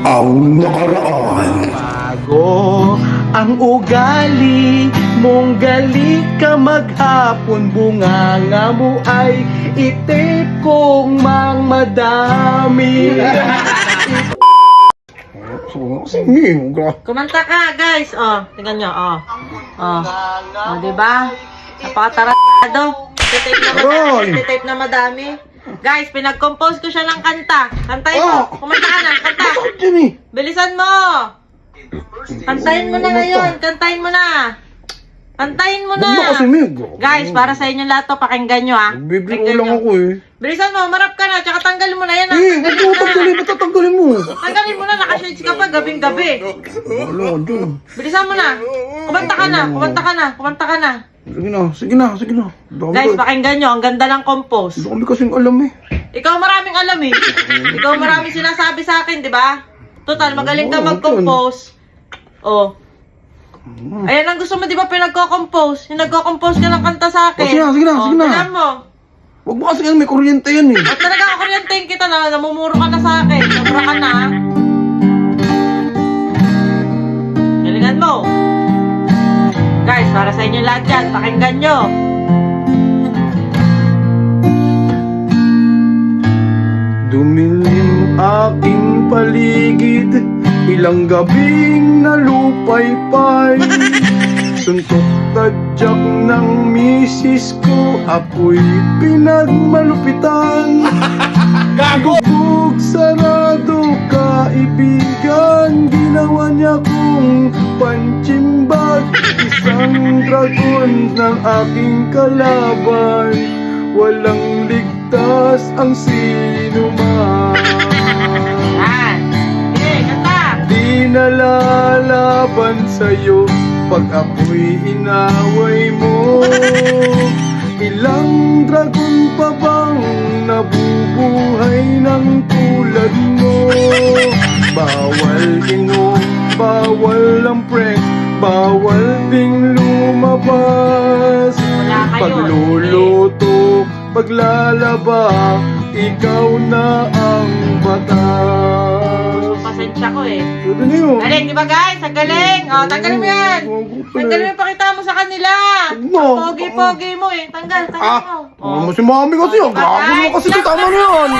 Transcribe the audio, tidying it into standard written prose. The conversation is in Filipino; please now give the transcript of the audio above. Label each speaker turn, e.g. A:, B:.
A: ang nakaraan.
B: Bago ang ugali mong galit ka maghapon, bunganga mo ay itik kong mang madami.
C: Kumanta ka, guys. Oh, tingnan nyo. Oh, diba? Napakatarado. Tape na madami. Guys, pinag-compose ko siya ng kanta. Kantahin mo. Kumanta ka na. Kanta. Bilisan mo. Kantahin mo na ngayon. Kantahin mo na. Kantahin mo na. Guys, para sa inyo lahat to, pakinggan nyo ha.
A: Bibiro lang ako eh.
C: Bilisan mo, marap ka na. Tsaka tanggalin mo na yan ha.
A: Tatanggalin mo.
C: Tanggalin mo na. Nakashades ka pa gabing-gabi.
A: Wala ka dyan.
C: Bilisan mo na. Kumanta ka na.
A: Sige na.
C: Guys, pakinggan nyo. Ang ganda ng compose.
A: Hindi ko kasing alam eh.
C: Ikaw maraming alam eh. Ikaw maraming sinasabi sa akin, di ba? Total, magaling ka mag-compose. Oh. Ayan ang gusto mo, di ba, pinagko-compose? Yung nagko-compose ka ng kanta sa akin.
A: Sige na.
C: Alam mo.
A: Huwag mo kasi may kuryente yan eh.
C: At talaga, kuryentein kita na, namumuro ka na sa akin. Sobra ka na. Galingan mo. Guys, para sa inyo lahat yan, pakinggan nyo.
A: Dumilim aking paligid, ilang gabing nalupaypay. Suntok tadyak ng misis ko, ako'y pinagmalupitan. Gagubog sarado kaibigan, ginawa niya kong panchimbag. Isang dragon ng aking kalaban, walang ligtas ang sinuman. Di nalalaban sa'yo pag ako'y inaway mo. Ilang dragon pa bang nabubuhay ng tulad mo? Bawal inom, bawal ang prank, bawal ding lumabas. Pagluluto, paglalaba, ikaw na ang batas.
C: Pasensya ko eh.
A: Pwede na yun.
C: Galing, di ba guys? Ang galing. O, tanggalin mo yan. Tanggalin mo yung pakita mo sa kanila. Pogi-pogi mo eh. Tanggal mo.
A: Si mami kasi, gago mo kasi, tama na yun.